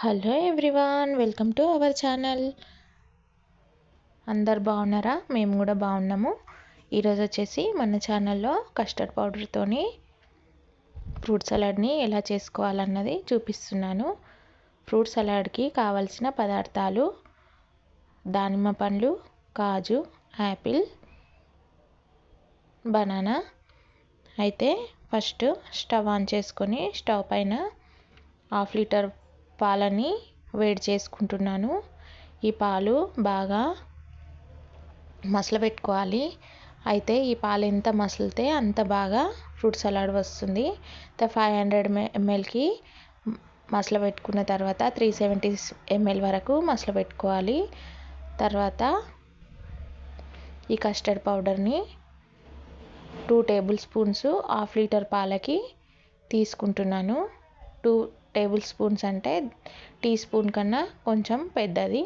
Hello everyone, welcome to our channel. అందరు బాగున్నారా? మేము కూడా బాగున్నాము. ఈరోజు వచ్చేసి మన ఛానల్లో కస్టర్డ్ పౌడర్తోని ఫ్రూట్ సలాడ్ని ఎలా చేసుకోవాలన్నది చూపిస్తున్నాను. ఫ్రూట్ సలాడ్కి కావలసిన పదార్థాలు: దానిమ్మ పండ్లు, కాజు, యాపిల్, బనానా. అయితే ఫస్ట్ స్టవ్ ఆన్ చేసుకొని స్టవ్ పైన 1/2 లీటర్ పాలని వేడి చేసుకుంటున్నాను. ఈ పాలు బాగా మసలబెట్టుకోవాలి. అయితే ఈ పాలు ఎంత మసిలితే అంత బాగా ఫ్రూట్ సలాడ్ వస్తుంది. 500 mlకి మసలబెట్టుకున్న తర్వాత 370 ml వరకు మసలబెట్టుకోవాలి. తర్వాత ఈ కస్టర్డ్ పౌడర్ని 2 టేబుల్ స్పూన్స్ 1/2 లీటర్ పాలకి తీసుకుంటున్నాను. 2 టేబుల్ స్పూన్స్ అంటే టీ స్పూన్ కన్నా కొంచెం పెద్దది.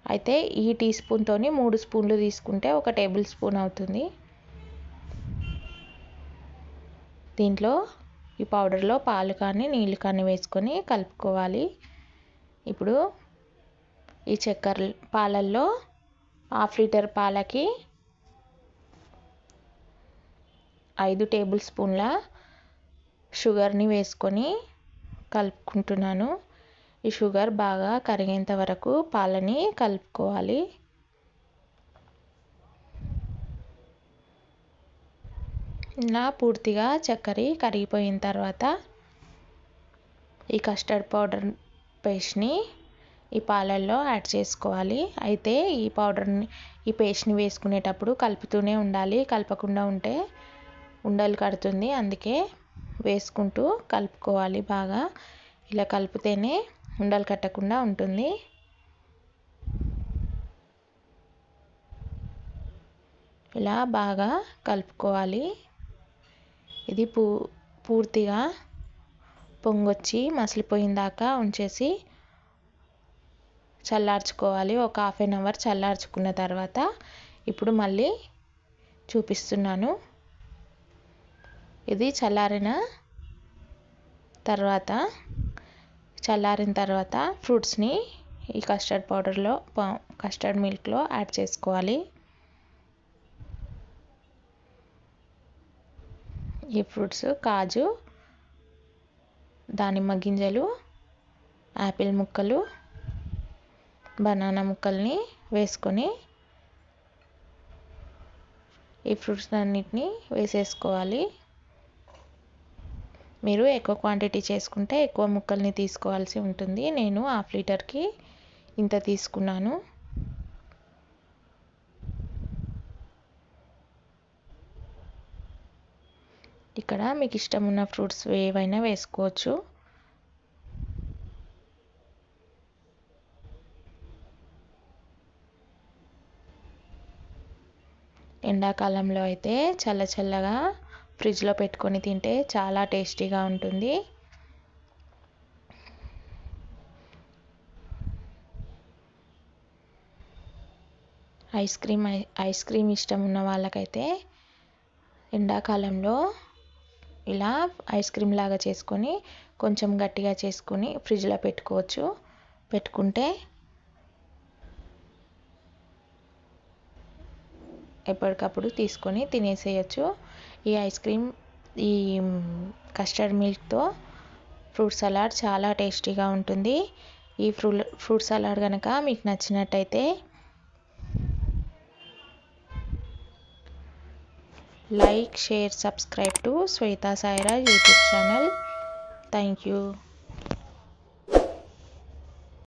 అయితే ఈ టీ స్పూన్తోని 3 స్పూన్లు తీసుకుంటే 1 టేబుల్ స్పూన్ అవుతుంది. దీంట్లో ఈ పౌడర్లో పాలు కానీ నీళ్ళు కానీ వేసుకొని కలుపుకోవాలి. ఇప్పుడు ఈ చక్కెర పాలల్లో 1/2 లీటర్ పాలకి 5 టేబుల్ స్పూన్ల షుగర్ని వేసుకొని కలుపుకుంటున్నాను. ఈ షుగర్ బాగా కరిగేంత వరకు పాలని కలుపుకోవాలి. ఇలా పూర్తిగా చక్కెర కరిగిపోయిన తర్వాత ఈ కస్టర్డ్ పౌడర్ పేస్ట్ని ఈ పాలల్లో యాడ్ చేసుకోవాలి. అయితే ఈ పేస్ట్ని వేసుకునేటప్పుడు కలుపుతూనే ఉండాలి. కలపకుండా ఉంటే ఉండలు కడుతుంది. అందుకే వేసుకుంటూ కలుపుకోవాలి. బాగా ఇలా కలిపితేనే ఉండలు కట్టకుండా ఉంటుంది. ఇలా బాగా కలుపుకోవాలి. ఇది పూర్తిగా పొంగొచ్చి మసిలిపోయిన దాకా ఉంచేసి చల్లార్చుకోవాలి. ఒక 1/2 అవర్ చల్లార్చుకున్న తర్వాత ఇప్పుడు మళ్ళీ చూపిస్తున్నాను. ఇది చల్లారిన తర్వాత ఫ్రూట్స్ని ఈ కస్టర్డ్ మిల్క్లో యాడ్ చేసుకోవాలి. ఈ ఫ్రూట్స్ కాజు, దానిమ్మ గింజలు, యాపిల్ ముక్కలు, బనానా ముక్కల్ని వేసుకొని ఈ ఫ్రూట్స్ అన్నిటిని వేసేసుకోవాలి. మీరు ఎక్కువ క్వాంటిటీ చేసుకుంటే ఎక్కువ ముక్కల్ని తీసుకోవాల్సి ఉంటుంది. నేను 1/2 లీటర్కి ఇంత తీసుకున్నాను. ఇక్కడ మీకు ఇష్టం ఉన్న ఫ్రూట్స్ ఏవైనా వేసుకోవచ్చు. ఎండాకాలంలో అయితే చల్లగా ఫ్రిడ్జ్లో పెట్టుకొని తింటే చాలా టేస్టీగా ఉంటుంది. ఐస్ క్రీమ్ ఇష్టం ఉన్న వాళ్ళకైతే ఎండాకాలంలో ఇలా ఐస్ క్రీమ్ లాగా చేసుకొని కొంచెం గట్టిగా చేసుకొని ఫ్రిడ్జ్లో పెట్టుకోవచ్చు. పెట్టుకుంటే ఎప్పటికప్పుడు తీసుకొని తినేసేయచ్చు. ఈ కస్టర్డ్ మిల్క్తో ఫ్రూట్ సలాడ్ చాలా టేస్టీగా ఉంటుంది. ఈ ఫ్రూట్ సలాడ్ కనుక మీకు నచ్చినట్టయితే like, share, subscribe to Shweta Sairaj YouTube channel. Thank you.